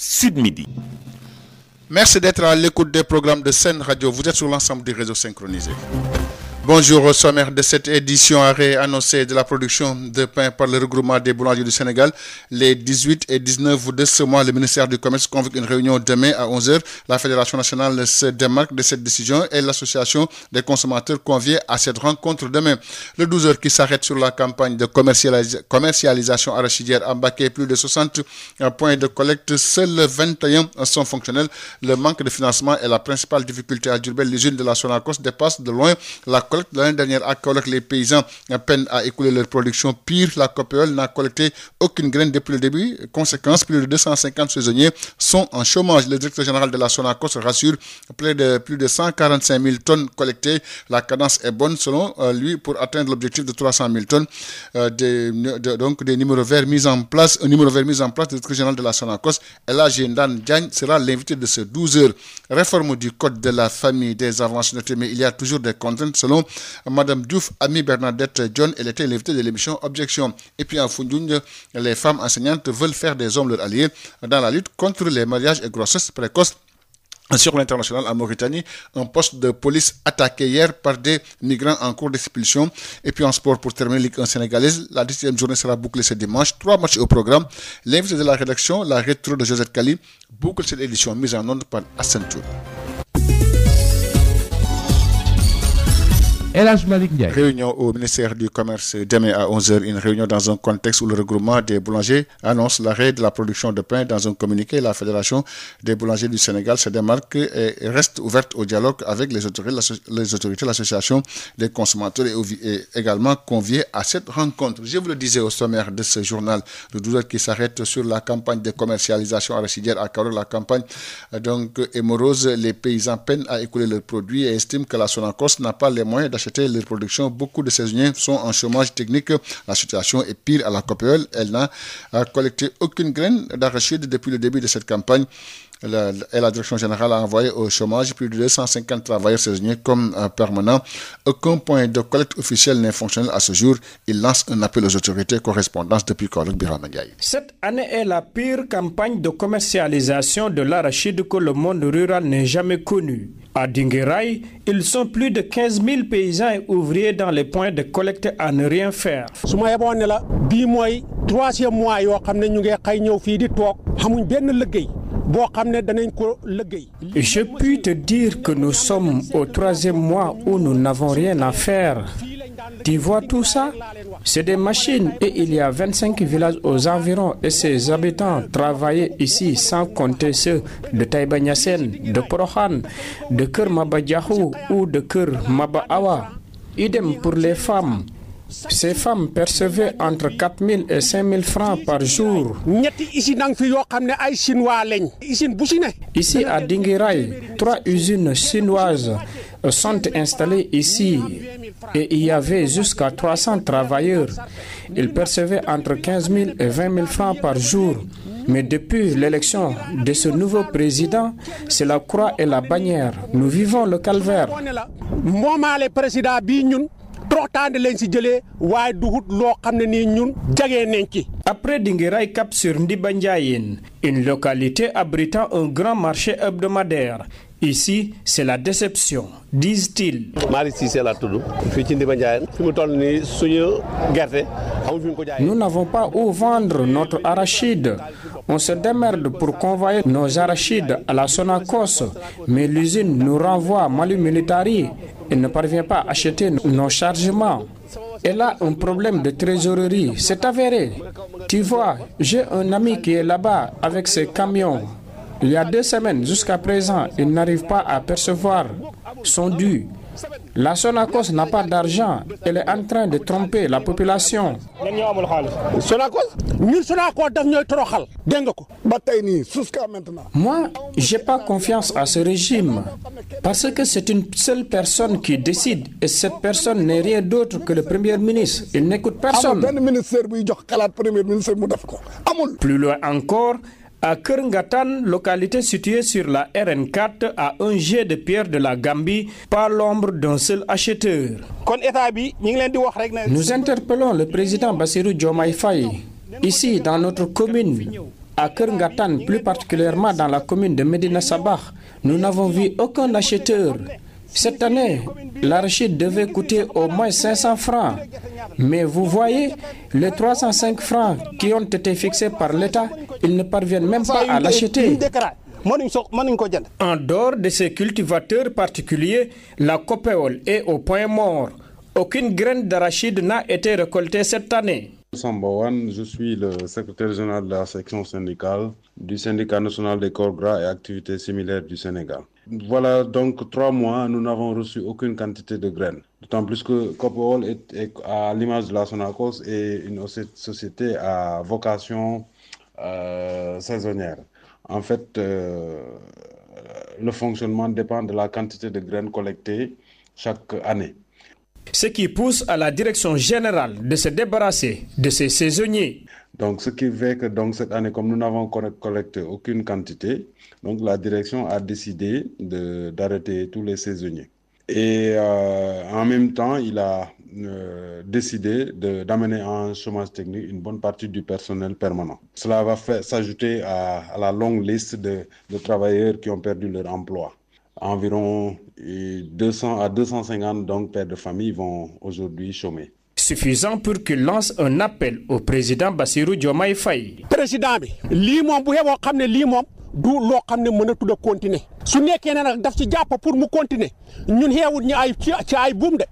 Sud Midi. Merci d'être à l'écoute des programmes de Sen Radio. Vous êtes sur l'ensemble du réseau synchronisé. Bonjour, au sommaire de cette édition, arrêt annoncé de la production de pain par le regroupement des boulangers du Sénégal. Les 18 et 19 de ce mois, le ministère du Commerce convoque une réunion demain à 11h. La Fédération nationale se démarque de cette décision et l'association des consommateurs convie à cette rencontre demain. Le 12h qui s'arrête sur la campagne de commercialisation arachidière a embarqué plus de 60 points de collecte. Seuls 21 sont fonctionnels. Le manque de financement est la principale difficulté à Diourbel. L'usine de la Sonacos dépasse de loin la collecte. L'année dernière, à Kaolack, les paysans peinent à écouler leur production. Pire, la COPEOL n'a collecté aucune graine depuis le début. Conséquence, plus de 250 saisonniers sont en chômage. Le directeur général de la Sonacos rassure, plus de 145 000 tonnes collectées. La cadence est bonne selon lui pour atteindre l'objectif de 300 000 tonnes. Donc des numéros verts mis en place. Un numéro vert mis en place. Le directeur général de la Sonacos, Elhadji Ndane Diagne, sera l'invité de ce 12h. Réforme du code de la famille des avances notées, mais il y a toujours des contraintes selon Madame Diouf, Ami Bernadette John, elle était l'invitée de l'émission Objection. Et puis en Foundiougne, les femmes enseignantes veulent faire des hommes leurs alliés dans la lutte contre les mariages et grossesses précoces. Sur l'international en Mauritanie, un poste de police attaqué hier par des migrants en cours d'expulsion. Et puis en sport, pour terminer, Ligue 1 sénégalaise, la 10e journée sera bouclée ce dimanche. 3 matchs au programme. L'invité de la rédaction, la rétro de Josette Kali, boucle cette édition mise en onde par Hassan Tour. Elhadji Malick Ndiaye. Réunion au ministère du Commerce demain à 11h. Une réunion dans un contexte où le regroupement des boulangers annonce l'arrêt de la production de pain. Dans un communiqué, la Fédération des boulangers du Sénégal se démarque et reste ouverte au dialogue avec les autorités, l'association des consommateurs est également conviée à cette rencontre. Je vous le disais au sommaire de ce journal de 12h qui s'arrête sur la campagne de commercialisation arachidière à Kaolack. La campagne est morose. Les paysans peinent à écouler leurs produits et estiment que la Sonacos n'a pas les moyens d'acheter leur production. Beaucoup de saisonniers sont en chômage technique. La situation est pire à la COPEOL. Elle n'a collecté aucune graine d'arachide depuis le début de cette campagne. La direction générale a envoyé au chômage plus de 250 travailleurs saisonniers comme permanents. Aucun point de collecte officiel n'est fonctionnel à ce jour. Il lance un appel aux autorités. Correspondance depuis Kaolack, Birama Ndiaye. Cette année est la pire campagne de commercialisation de l'arachide que le monde rural n'ait jamais connue. À Dinguiraye, ils sont plus de 15 000 paysans et ouvriers dans les points de collecte à ne rien faire. Je puis te dire que nous sommes au 3e mois où nous n'avons rien à faire. Tu vois tout ça? C'est des machines et il y a 25 villages aux environs et ses habitants travaillaient ici sans compter ceux de Taïba Niassène, de Porokhane, de Keur Maba Diakhou ou de Keur Maba Awa. Idem pour les femmes. Ces femmes percevaient entre 4 000 et 5 000 francs par jour. Ici à Dinguiraye, 3 usines chinoises sont installées ici et il y avait jusqu'à 300 travailleurs. Ils percevaient entre 15 000 et 20 000 francs par jour. Mais depuis l'élection de ce nouveau président, c'est la croix et la bannière. Nous vivons le calvaire. Après Dinguiraye, cap sur Ndibandiaïne, une localité abritant un grand marché hebdomadaire. Ici, c'est la déception, disent-ils. Nous n'avons pas où vendre notre arachide. On se démerde pour convoyer nos arachides à la Sonacos, mais l'usine nous renvoie à Mali Militari et ne parvient pas à acheter nos chargements. Elle a un problème de trésorerie, c'est avéré. Tu vois, j'ai un ami qui est là-bas avec ses camions. Il y a 2 semaines, jusqu'à présent, il n'arrive pas à percevoir son dû. La Sonacos n'a pas d'argent. Elle est en train de tromper la population. Moi, je n'ai pas confiance à ce régime parce que c'est une seule personne qui décide et cette personne n'est rien d'autre que le Premier ministre. Il n'écoute personne. Plus loin encore, à Kerngatan, localité située sur la RN4, à un jet de pierre de la Gambie, pas l'ombre d'un seul acheteur. Nous interpellons le président Bassirou Diomaye Faye, ici dans notre commune, À Kerngatan, plus particulièrement dans la commune de Medina Sabah, nous n'avons vu aucun acheteur. Cette année, l'arachide devait coûter au moins 500 francs. Mais vous voyez, les 305 francs qui ont été fixés par l'État, ils ne parviennent même pas à l'acheter. En dehors de ces cultivateurs particuliers, la Copéol est au point mort. Aucune graine d'arachide n'a été récoltée cette année. Sambawan, je suis le secrétaire général de la section syndicale du syndicat national des corps gras et activités similaires du Sénégal. Voilà donc 3 mois, nous n'avons reçu aucune quantité de graines. D'autant plus que Copéol est à l'image de la Sonacos est une société à vocation saisonnière. En fait, le fonctionnement dépend de la quantité de graines collectées chaque année. Ce qui pousse à la direction générale de se débarrasser de ces saisonniers. Donc, ce qui fait que donc, cette année, comme nous n'avons collecté aucune quantité, donc la direction a décidé d'arrêter tous les saisonniers. Et en même temps, il a décidé d'amener en chômage technique une bonne partie du personnel permanent. Cela va s'ajouter à la longue liste de travailleurs qui ont perdu leur emploi. Environ 200 à 250 donc, pères de famille vont aujourd'hui chômer. Suffisant pour qu'il lance un appel au président Bassirou Diomaye Faye. Président, du loo xam ne mënatul a continuer su nekkee ne nag daf ci jàpp pour mu continuer ñun xeewut ñu ay ci ay buum de.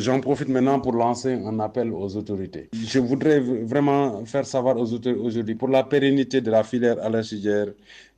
J'en profite maintenant pour lancer un appel aux autorités. Je voudrais vraiment faire savoir aux autorités aujourd'hui, pour la pérennité de la filière arachidière,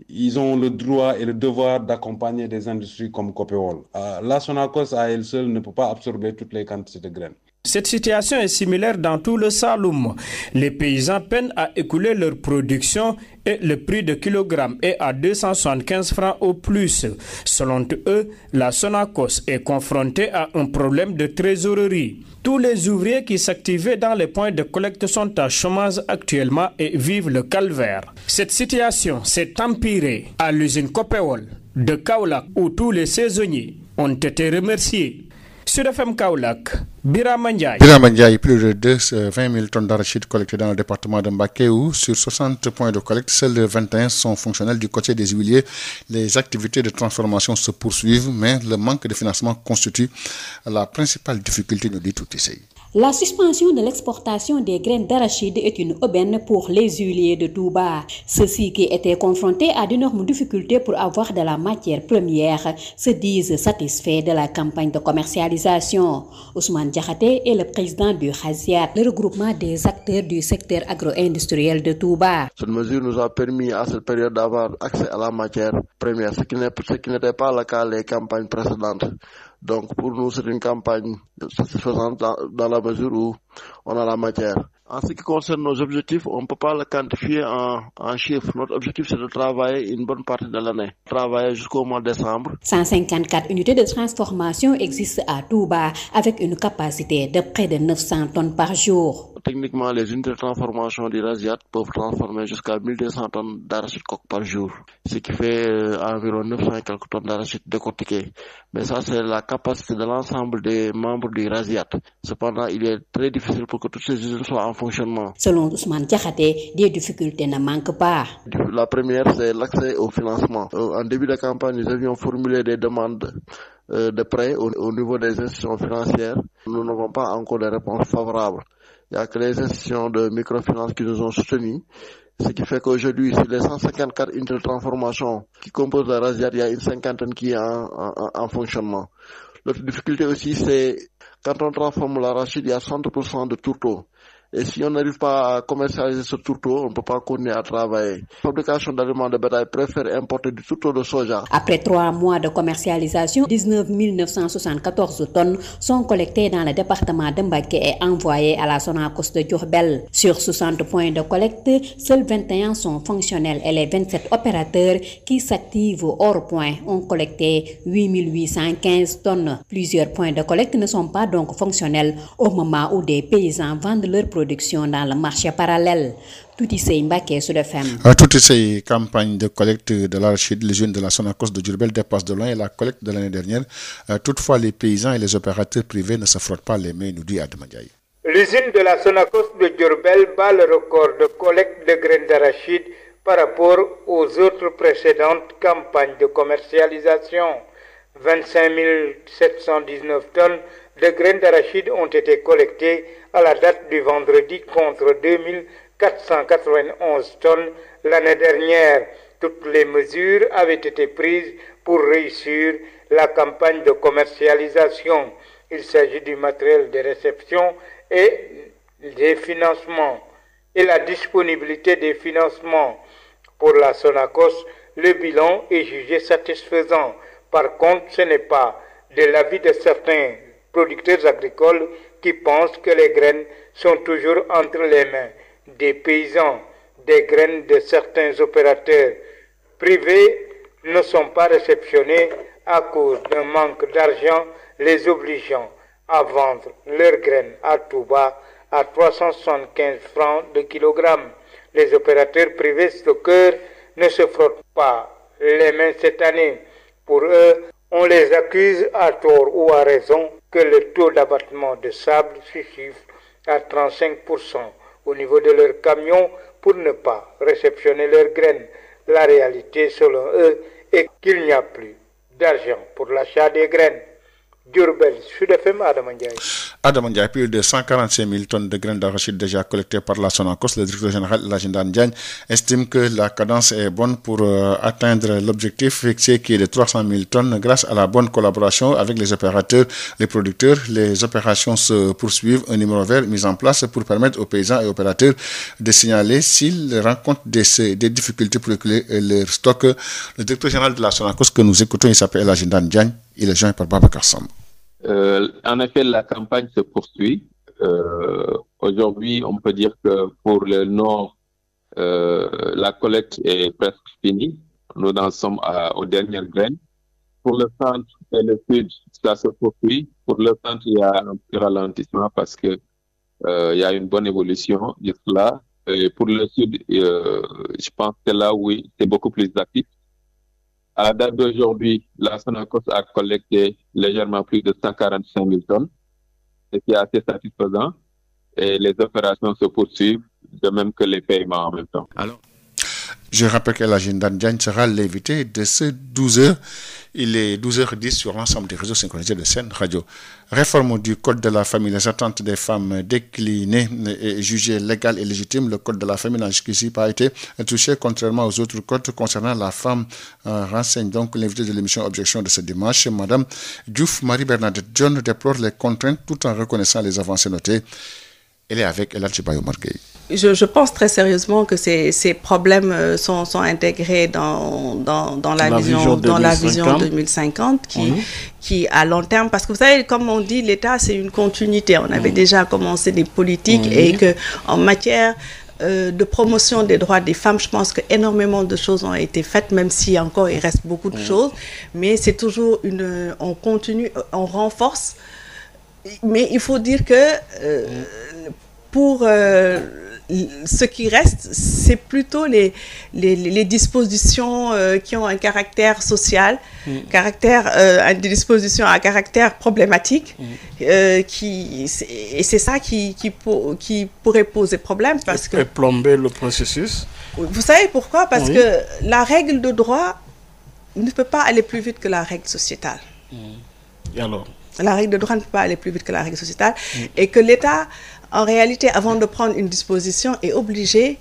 ils ont le droit et le devoir d'accompagner des industries comme Copéol. La Sonacos à elle seule ne peut pas absorber toutes les quantités de graines. Cette situation est similaire dans tout le Saloum. Les paysans peinent à écouler leur production et le prix de kilogramme est à 275 francs au plus. Selon eux, la Sonacos est confrontée à un problème de trésorerie. Tous les ouvriers qui s'activaient dans les points de collecte sont à chômage actuellement et vivent le calvaire. Cette situation s'est empirée à l'usine Copéol de Kaolack où tous les saisonniers ont été remerciés. Sur FM Kaolack, Birama Ndiaye. Birama Ndiaye, plus de 20 000 tonnes d'arachide collectées dans le département de Mbacké où sur 60 points de collecte, seuls 21 sont fonctionnels. Du côté des huiliers, les activités de transformation se poursuivent, mais le manque de financement constitue la principale difficulté, nous dit Toutissé. La suspension de l'exportation des graines d'arachide est une aubaine pour les huiliers de Touba. Ceux-ci qui étaient confrontés à d'énormes difficultés pour avoir de la matière première se disent satisfaits de la campagne de commercialisation. Ousmane Diakhaté est le président du Raziat, le regroupement des acteurs du secteur agro-industriel de Touba. Cette mesure nous a permis à cette période d'avoir accès à la matière première, ce qui n'était pas le cas les campagnes précédentes. Donc pour nous, c'est une campagne satisfaisante dans la mesure où on a la matière. En ce qui concerne nos objectifs, on ne peut pas le quantifier en chiffres. Notre objectif, c'est de travailler une bonne partie de l'année. Travailler jusqu'au mois de décembre. 154 unités de transformation existent à Touba avec une capacité de près de 900 tonnes par jour. Techniquement, les unités de transformation du Raziat peuvent transformer jusqu'à 1200 tonnes d'arachide coque par jour. Ce qui fait environ 900 et quelques tonnes d'arachide décortiquées. Mais ça, c'est la capacité de l'ensemble des membres du Raziat. Cependant, il est très difficile pour que toutes ces usines soient en fonctionnement. Selon Ousmane Diakhaté, des difficultés ne manquent pas. La première, c'est l'accès au financement. En début de campagne, nous avions formulé des demandes de prêts au niveau des institutions financières. Nous n'avons pas encore de réponses favorables. Il n'y a que les institutions de microfinance qui nous ont soutenus. Ce qui fait qu'aujourd'hui, sur les 154 unités de transformation qui composent la Raziat, il y a une cinquantaine qui est en fonctionnement. L'autre difficulté aussi, c'est quand on transforme l'arachide, il y a 60% de tourteau. Et si on n'arrive pas à commercialiser ce tourteau, on ne peut pas continuer à travailler. La fabrication d'aliments de bétail préfère importer du tourteau de soja. Après 3 mois de commercialisation, 19 974 tonnes sont collectées dans le département de Mbacké et envoyées à la Sonacos de Diourbel. Sur 60 points de collecte, seuls 21 sont fonctionnels et les 27 opérateurs qui s'activent hors point ont collecté 8 815 tonnes. Plusieurs points de collecte ne sont pas donc fonctionnels au moment où des paysans vendent leur production dans le marché parallèle. Toutissé Mbacké sur le FM. Toutes ces campagnes de collecte de l'arachide, les jeunes de la Sonacos de Diourbel dépassent de loin la collecte de l'année dernière. Toutefois, les paysans et les opérateurs privés ne se frottent pas les mains, nous dit Adama Ndiaye. L'usine de la Sonacos de Diourbel bat le record de collecte de graines d'arachide par rapport aux autres précédentes campagnes de commercialisation. 25 719 tonnes de graines d'arachide ont été collectées à la date du vendredi contre 2 491 tonnes l'année dernière. Toutes les mesures avaient été prises pour réussir la campagne de commercialisation. Il s'agit du matériel de réception et des financements et la disponibilité des financements. Pour la Sonacos, le bilan est jugé satisfaisant. Par contre, ce n'est pas de l'avis de certains producteurs agricoles qui pensent que les graines sont toujours entre les mains des paysans. Des graines de certains opérateurs privés ne sont pas réceptionnées à cause d'un manque d'argent les obligeant à vendre leurs graines à tout bas à 375 francs de kilogramme. Les opérateurs privés stockeurs ne se frottent pas les mains cette année. Pour eux, on les accuse à tort ou à raison que le taux d'abattement de sable se chiffre à 35% au niveau de leurs camions pour ne pas réceptionner leurs graines. La réalité, selon eux, est qu'il n'y a plus d'argent pour l'achat des graines. Diourbel, Sud FM, Adama Ndiaye. Adama Ndiaye, plus de 145 000 tonnes de graines d'arachide déjà collectées par la Sonacos. Le directeur général Lajindan Diagne estime que la cadence est bonne pour atteindre l'objectif fixé qui est de 300 000 tonnes grâce à la bonne collaboration avec les opérateurs, les producteurs. Les opérations se poursuivent. Un numéro vert mis en place pour permettre aux paysans et opérateurs de signaler s'ils rencontrent des difficultés pour reculer leur stock. Le directeur général de la Sonacos que nous écoutons, il s'appelle Lajindan Diagne. Il est joint par Babacar Samb. En effet, la campagne se poursuit. Aujourd'hui, on peut dire que pour le nord, la collecte est presque finie. Nous en sommes aux dernières graines. Pour le centre et le sud, ça se poursuit. Pour le centre, il y a un petit ralentissement parce que il y a une bonne évolution jusque-là. Et pour le sud, je pense que là, oui, c'est beaucoup plus actif. À la date d'aujourd'hui, la Sonacos a collecté légèrement plus de 145 000 tonnes, ce qui est assez satisfaisant. Et les opérations se poursuivent, de même que les paiements en même temps. Alors, je rappelle que Lajindan Diagne sera l'invité de ce 12h. Il est 12h10 sur l'ensemble des réseaux synchronisés de Sen Radio. Réforme du Code de la famille. Les attentes des femmes déclinées et jugées légales et légitimes. Le Code de la famille n'a jusqu'ici pas été touché, contrairement aux autres codes concernant la femme. Renseigne donc l'invité de l'émission Objection de ce dimanche. Madame Diouf Marie-Bernadette John déplore les contraintes tout en reconnaissant les avancées notées. Elle est avec El Hadji Bayo Marguerite. Je pense très sérieusement que ces problèmes sont intégrés dans la vision 2050 qui à long terme, parce que vous savez, comme on dit, l'État c'est une continuité. On avait déjà commencé des politiques et que en matière de promotion des droits des femmes, je pense qu'énormément de choses ont été faites, même si encore il reste beaucoup de choses, mais c'est toujours on continue, on renforce. Mais il faut dire que pour ce qui reste, c'est plutôt les dispositions qui ont un caractère social, des dispositions à caractère problématique, et c'est ça qui pourrait poser problème. Parce que plomber le processus. Vous savez pourquoi? Parce que la règle de droit ne peut pas aller plus vite que la règle sociétale. Et alors? La règle de droit ne peut pas aller plus vite que la règle sociétale, et que l'État, en réalité, avant de prendre une disposition, est obligé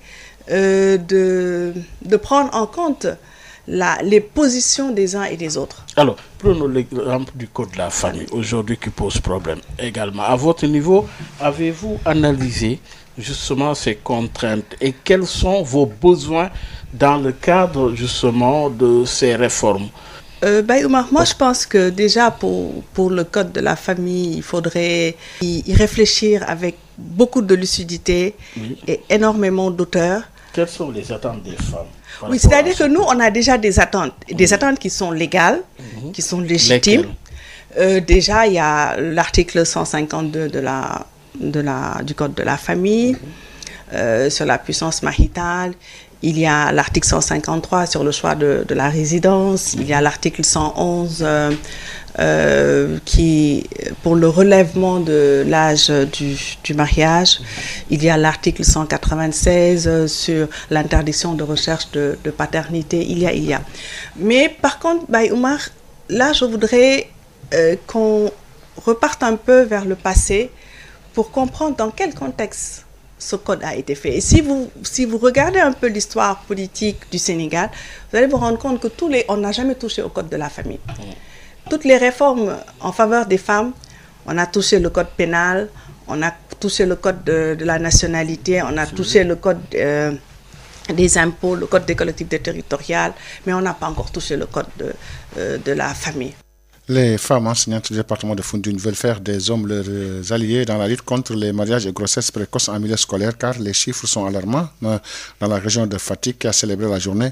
de prendre en compte les positions des uns et des autres. Alors, prenons l'exemple du Code de la famille, aujourd'hui qui pose problème également. À votre niveau, avez-vous analysé justement ces contraintes et quels sont vos besoins dans le cadre justement de ces réformes? Oumar, moi je pense que déjà pour le Code de la famille, il faudrait y réfléchir avec beaucoup de lucidité et énormément d'auteur. Quelles sont les attentes des femmes? Oui, c'est-à-dire que nous, on a déjà des attentes qui sont légales, qui sont légitimes. Déjà, il y a l'article 152 du Code de la famille sur la puissance maritale. Il y a l'article 153 sur le choix de la résidence. Il y a l'article 111 qui, pour le relèvement de l'âge du mariage. Il y a l'article 196 sur l'interdiction de recherche de paternité. Il y a. Mais par contre, Baye Oumar, là, je voudrais qu'on reparte un peu vers le passé pour comprendre dans quel contexte ce code a été fait. Et si vous regardez un peu l'histoire politique du Sénégal, vous allez vous rendre compte que on n'a jamais touché au code de la famille. Toutes les réformes en faveur des femmes, on a touché le code pénal, on a touché le code de la nationalité, on a touché le code des impôts, le code des collectivités territoriales, mais on n'a pas encore touché le code de la famille. Les femmes enseignantes du département de Foundiougne veulent faire des hommes leurs alliés dans la lutte contre les mariages et grossesses précoces en milieu scolaire, car les chiffres sont alarmants dans la région de Fatick qui a célébré la journée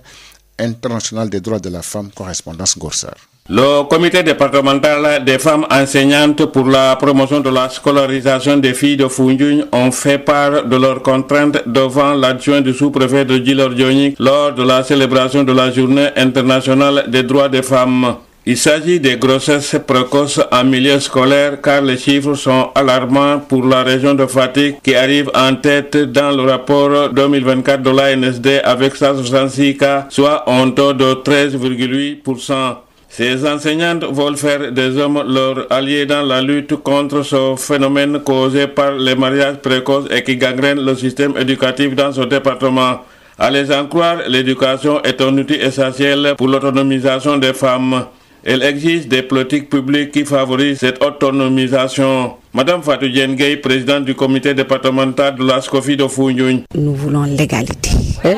internationale des droits de la femme. Correspondance Gorsar. Le comité départemental des femmes enseignantes pour la promotion de la scolarisation des filles de Foundiougne ont fait part de leurs contraintes devant l'adjoint du sous-préfet de Djilor-Diogny lors de la célébration de la journée internationale des droits des femmes. Il s'agit des grossesses précoces en milieu scolaire car les chiffres sont alarmants pour la région de Fatick qui arrive en tête dans le rapport 2024 de l'ANSD avec 166 cas, soit un taux de 13,8%. Ces enseignantes veulent faire des hommes leurs alliés dans la lutte contre ce phénomène causé par les mariages précoces et qui gangrène le système éducatif dans ce département. À les en croire, l'éducation est un outil essentiel pour l'autonomisation des femmes. Elle exige des politiques publiques qui favorisent cette autonomisation. Madame Fatou Diengay, présidente du comité départemental de la SCOFI de Foundiougne. Nous voulons l'égalité.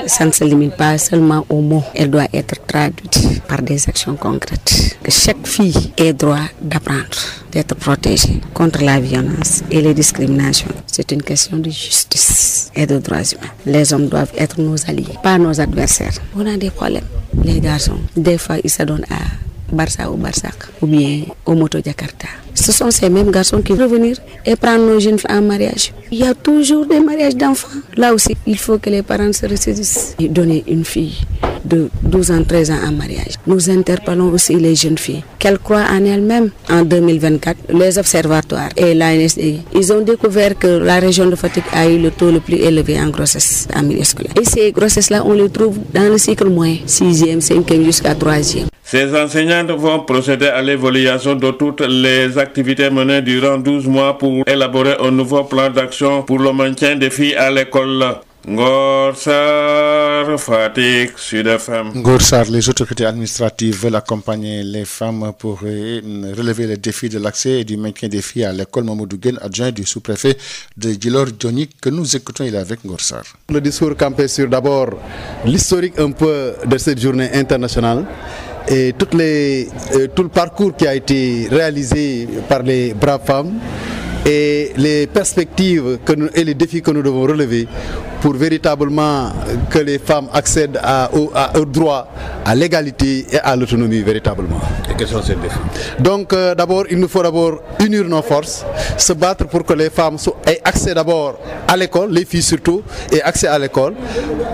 Ça ne se limite pas seulement aux mots. Elle doit être traduite par des actions concrètes. Que chaque fille ait droit d'apprendre, d'être protégée contre la violence et les discriminations. C'est une question de justice et de droits humains. Les hommes doivent être nos alliés, pas nos adversaires. On a des problèmes. Les garçons, des fois, ils se donnent à Barça ou Barsac ou bien au Moto Jakarta. Ce sont ces mêmes garçons qui vont venir et prendre nos jeunes filles en mariage. Il y a toujours des mariages d'enfants. Là aussi, il faut que les parents se ressaisissent et donner une fille de 12 ans, 13 ans en mariage. Nous interpellons aussi les jeunes filles, qu'elles croient en elles-mêmes. En 2024, les observatoires et l'ANSD, ils ont découvert que la région de Fatick a eu le taux le plus élevé en grossesse en milieu scolaire. Et ces grossesses-là, on les trouve dans le cycle moyen, 6e, 5e jusqu'à 3e. Ces enseignantes vont procéder à l'évaluation de toutes les activités menées durant 12 mois pour élaborer un nouveau plan d'action pour le maintien des filles à l'école. Gorsar, Fatick, Sud FM. Gorsar, les autorités administratives veulent accompagner les femmes pour relever les défis de l'accès et du maintien des filles à l'école. Mamoudou Guène, adjoint du sous-préfet de Djilor-Diogny, que nous écoutons, il est avec Gorsar. Le discours campé sur d'abord l'historique un peu de cette journée internationale et tout le parcours qui a été réalisé par les braves femmes et les perspectives et les défis que nous devons relever pour véritablement que les femmes accèdent au droit, à l'égalité et à l'autonomie véritablement. Et quels sont ces défis? Donc d'abord, il nous faut d'abord unir nos forces, se battre pour que les femmes aient accès d'abord à l'école, les filles surtout, aient accès à l'école,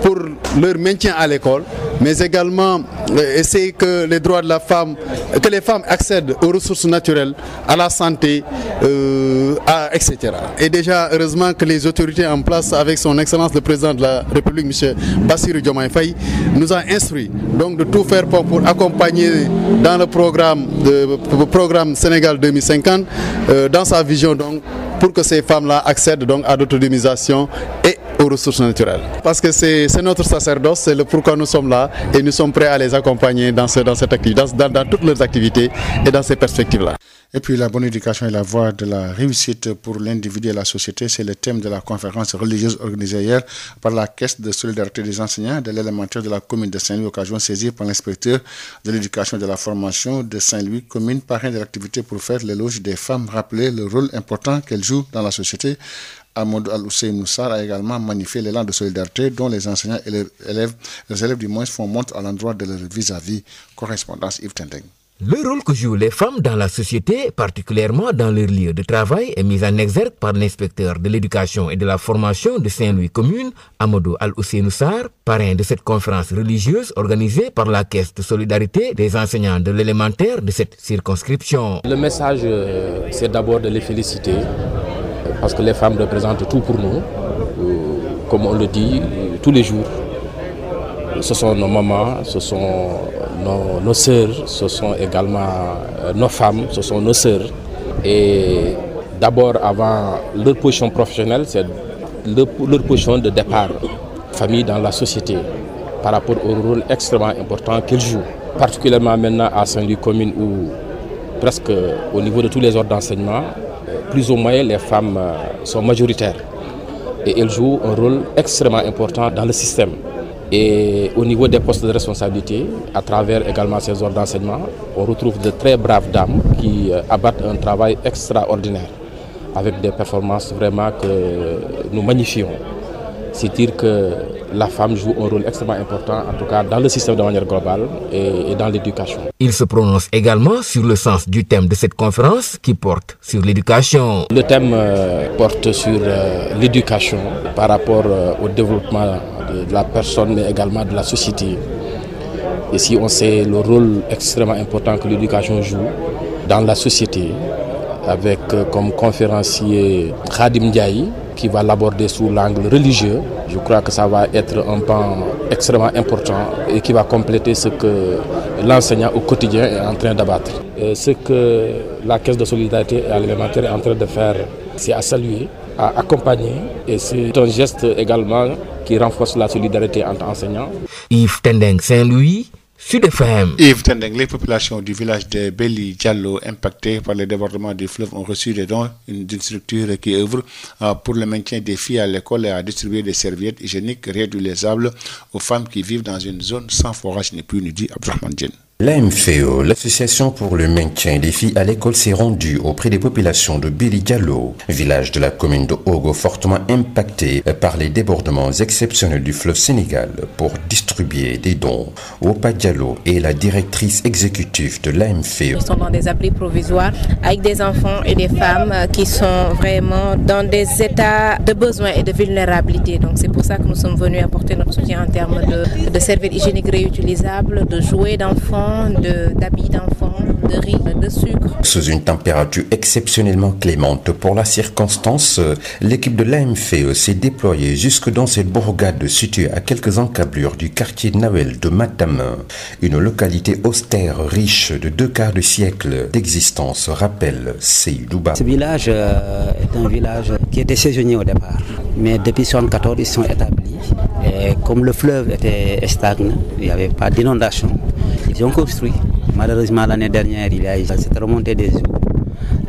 pour leur maintien à l'école, mais également essayer que les droits de la femme, que les femmes accèdent aux ressources naturelles, à la santé, etc. Et déjà, heureusement que les autorités en place, avec son Excellence le Président de la République, M. Bassirou Diomaye Faye, nous a instruit donc de tout faire pour accompagner dans le programme Sénégal 2050, dans sa vision donc, pour que ces femmes-là accèdent donc à l'autonomisation et aux ressources naturelles. Parce que c'est notre sacerdoce, c'est le pourquoi nous sommes là et nous sommes prêts à les accompagner dans cette activité, dans toutes leurs activités et dans ces perspectives-là. Et puis la bonne éducation est la voie de la réussite pour l'individu et la société. C'est le thème de la conférence religieuse organisée hier par la Caisse de solidarité des enseignants de l'élémentaire de la commune de Saint-Louis, occasion saisie par l'inspecteur de l'éducation et de la formation de Saint-Louis, commune parrain de l'activité pour faire l'éloge des femmes, rappeler le rôle important qu'elles jouent dans la société. Amadou Al-Hussein Noussar a également magnifié l'élan de solidarité dont les enseignants et les élèves du moins font montre à l'endroit de leur vis-à-vis. Correspondance Yves Tendeng. Le rôle que jouent les femmes dans la société, particulièrement dans leur lieu de travail, est mis en exergue par l'inspecteur de l'éducation et de la formation de Saint-Louis Commune, Amadou Al-Ousseynou Sarr, parrain de cette conférence religieuse organisée par la Caisse de solidarité des enseignants de l'élémentaire de cette circonscription. Le message, c'est d'abord de les féliciter, parce que les femmes représentent tout pour nous, comme on le dit tous les jours. Ce sont nos mamans, ce sont nos sœurs, ce sont également nos femmes, ce sont nos sœurs. Et d'abord, avant leur position professionnelle, c'est leur position de départ, famille dans la société, par rapport au rôle extrêmement important qu'elles jouent. Particulièrement maintenant à Saint-Louis Commune, où presque au niveau de tous les ordres d'enseignement, plus ou moins les femmes sont majoritaires. Et elles jouent un rôle extrêmement important dans le système. Et au niveau des postes de responsabilité, à travers également ces ordres d'enseignement, on retrouve de très braves dames qui abattent un travail extraordinaire, avec des performances vraiment que nous magnifions. C'est dire que la femme joue un rôle extrêmement important, en tout cas dans le système de manière globale et dans l'éducation. Il se prononce également sur le sens du thème de cette conférence qui porte sur l'éducation. Le thème porte sur l'éducation par rapport au développement de la personne, mais également de la société. Et si on sait le rôle extrêmement important que l'éducation joue dans la société, avec comme conférencier Khadim Ndiaye, qui va l'aborder sous l'angle religieux. Je crois que ça va être un pan extrêmement important et qui va compléter ce que l'enseignant au quotidien est en train d'abattre. Ce que la Caisse de solidarité à l'élémentaire est en train de faire, c'est à saluer, à accompagner, et c'est un geste également qui renforce la solidarité entre enseignants. Yves Tendeng, Saint-Louis, Sud FM. Yves Tendeng, les populations du village de Beli Diallo impactées par le débordement du fleuve ont reçu des dons d'une structure qui œuvre pour le maintien des filles à l'école et à distribuer des serviettes hygiéniques réutilisables aux femmes qui vivent dans une zone sans forage ni plus ni dit. Abdourahmane Diène. L'AMFEO, l'association pour le maintien des filles à l'école, s'est rendue auprès des populations de Beli Diallo, village de la commune de Ogo fortement impacté par les débordements exceptionnels du fleuve Sénégal, pour distribuer des dons. Opa Diallo est la directrice exécutive de l'AMFEO. Ils sont dans des abris provisoires avec des enfants et des femmes qui sont vraiment dans des états de besoin et de vulnérabilité. Donc c'est pour ça que nous sommes venus apporter notre soutien en termes de serviettes hygiéniques réutilisables, de jouets d'enfants, d'habits d'enfants, de riz, de sucre. Sous une température exceptionnellement clémente pour la circonstance, l'équipe de l'AMFEO s'est déployée jusque dans cette bourgade située à quelques encablures du quartier de Nawel de Matam, une localité austère riche de 2 quarts de siècle d'existence, rappelle Seydouba. Ce village est un village qui était saisonnier au départ, mais depuis 1974 ils sont établis. Et comme le fleuve était stagnant, il n'y avait pas d'inondation. Ils ont construit. Malheureusement, l'année dernière, il y a eu cette remontée des eaux.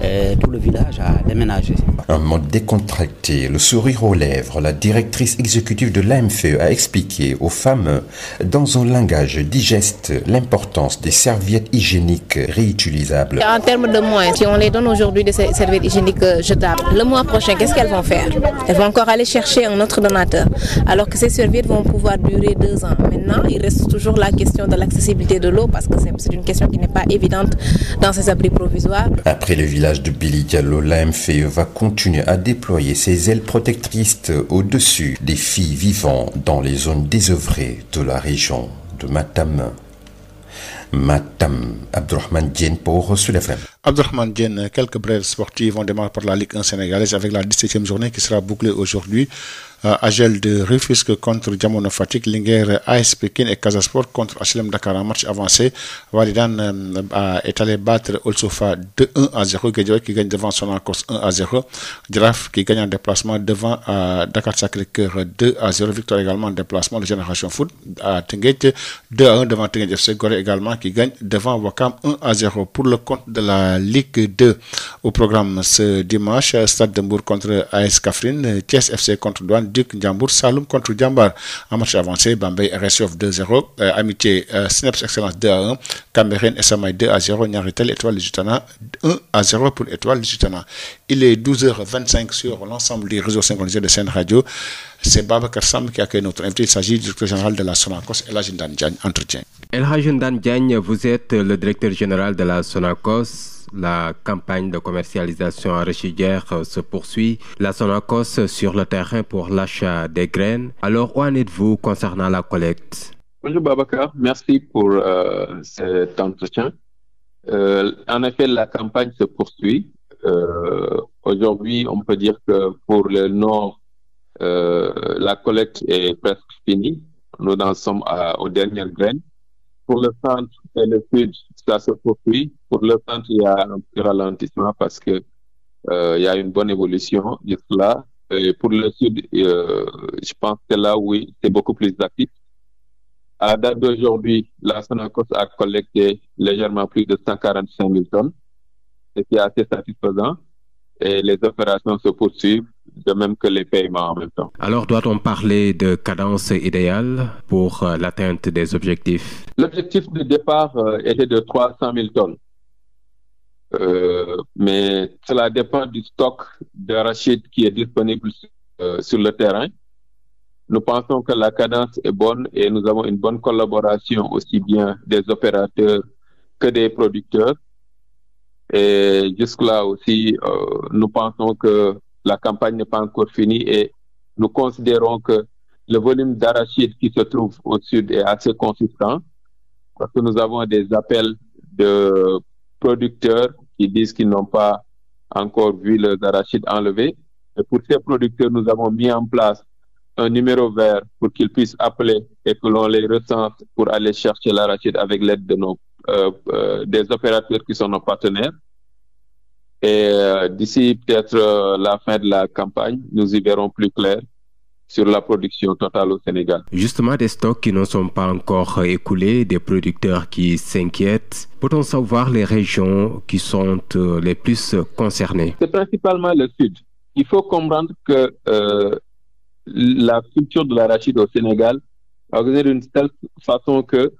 Et tout le village a déménagé. Un mode décontracté, le sourire aux lèvres, la directrice exécutive de l'AMFEO a expliqué aux femmes, dans un langage digeste, l'importance des serviettes hygiéniques réutilisables. En termes de moyens, si on les donne aujourd'hui des serviettes hygiéniques jetables, le mois prochain, qu'est-ce qu'elles vont faire? Elles vont encore aller chercher un autre donateur, alors que ces serviettes vont pouvoir durer 2 ans. Maintenant, il reste toujours la question de l'accessibilité de l'eau, parce que c'est une question qui n'est pas évidente dans ces abris provisoires. Après le village de Beli Diallo, l'AMFEO va continuer à déployer ses ailes protectrices au-dessus des filles vivant dans les zones désœuvrées de la région de Matam. Abdourahmane Diène pour Sud FM. Abdourahmane Diène, quelques brèves sportives. On démarre par la Ligue 1 sénégalaise avec la 17e journée qui sera bouclée aujourd'hui. Agel de Rufisque contre Diamono Fatick, Linguère AS Pékin et Casasport contre HLM Dakar en match avancé. Walidan est allé battre Olsofa 2-1-0. Guédiawaye qui gagne devant Sonacos 1-0. Giraffe qui gagne en déplacement devant Dakar Sacré-Cœur 2-0. Victoire également en déplacement de Génération Foot à Tenguet 2-1 devant Tenguet FC. Gorée également qui gagne devant Wakam 1-0. Pour le compte de la Ligue 2 au programme ce dimanche, Stade de Mbour contre AS Kaffrine, Thiès FC contre Douane, Duc Ndiambour, Saloum contre Djambar. En match avancé, Bambey RSF 2-0, Amitié Snaps Excellence 2-1, Cameroun Essamay 2-0, Nyaritel Étoile Lusitana 1-0 pour Étoile Lusitana. Il est 12h25 sur l'ensemble du réseau synchronisé de Sen Radio. C'est Babacar Sam qui accueille notre invité. Il s'agit du directeur général de la Sonacos, El Hadji Ndane Diagne. Entretien. El Hadji Ndane Diagne, vous êtes le directeur général de la Sonacos. La campagne de commercialisation arachidière se poursuit. La Sonacos sur le terrain pour l'achat des graines. Alors, où en êtes-vous concernant la collecte? Bonjour Babacar, merci pour cet entretien. En effet, la campagne se poursuit. Aujourd'hui, on peut dire que pour le nord, la collecte est presque finie. Nous en sommes aux dernières graines. Pour le centre et le sud, ça se poursuit. Pour le centre, il y a un petit ralentissement parce que il y a une bonne évolution jusque-là. Et pour le sud, je pense que là, oui, c'est beaucoup plus actif. À la date d'aujourd'hui, la Sonacos a collecté légèrement plus de 145 000 tonnes, ce qui est assez satisfaisant. Et les opérations se poursuivent, de même que les paiements en même temps. Alors, doit-on parler de cadence idéale pour l'atteinte des objectifs? L'objectif de départ était de 300 000 tonnes. Mais cela dépend du stock d'arachide qui est disponible sur le terrain. Nous pensons que la cadence est bonne et nous avons une bonne collaboration aussi bien des opérateurs que des producteurs. Et jusque-là aussi, nous pensons que la campagne n'est pas encore finie et nous considérons que le volume d'arachide qui se trouve au sud est assez consistant parce que nous avons des appels de producteurs qui disent qu'ils n'ont pas encore vu leurs arachides enlevés. Et pour ces producteurs, nous avons mis en place un numéro vert pour qu'ils puissent appeler et que l'on les recense pour aller chercher l'arachide avec l'aide de nos des opérateurs qui sont nos partenaires. Et d'ici peut-être la fin de la campagne, nous y verrons plus clair sur la production totale au Sénégal. Justement, des stocks qui ne sont pas encore écoulés, des producteurs qui s'inquiètent. Peut-on savoir les régions qui sont les plus concernées? C'est principalement le sud. Il faut comprendre que la culture de l'arachide au Sénégal est organisée d'une telle façon que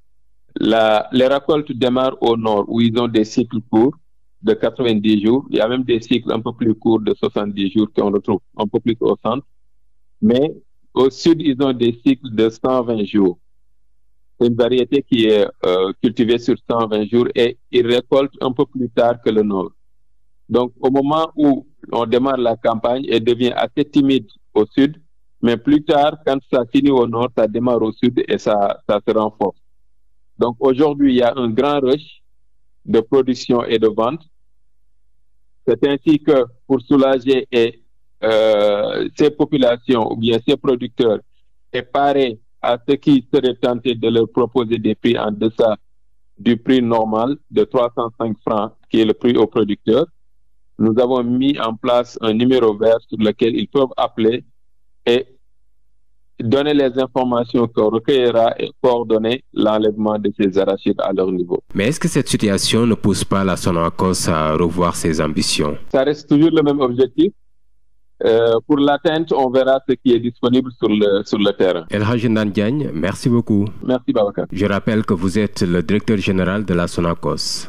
les récoltes démarrent au nord où ils ont des cycles courts de 90 jours. Il y a même des cycles un peu plus courts de 70 jours qu'on retrouve un peu plus au centre. Mais au sud, ils ont des cycles de 120 jours. C'est une variété qui est cultivée sur 120 jours et ils récoltent un peu plus tard que le nord. Donc, au moment où on démarre la campagne, elle devient assez timide au sud, mais plus tard, quand ça finit au nord, ça démarre au sud et ça se renforce. Donc, aujourd'hui, il y a un grand rush de production et de vente. C'est ainsi que pour soulager ces populations ou bien ces producteurs et parer à ceux qui seraient tentés de leur proposer des prix en deçà du prix normal de 305 francs, qui est le prix aux producteurs, nous avons mis en place un numéro vert sur lequel ils peuvent appeler et donner les informations qu'on recueillera et coordonner l'enlèvement de ces arachides à leur niveau. Mais est-ce que cette situation ne pousse pas la Sonacos à revoir ses ambitions? Ça reste toujours le même objectif. Pour l'atteinte, on verra ce qui est disponible sur le terrain. El Hadji Ndane Diagne, merci beaucoup. Merci Babacar. Je rappelle que vous êtes le directeur général de la Sonacos.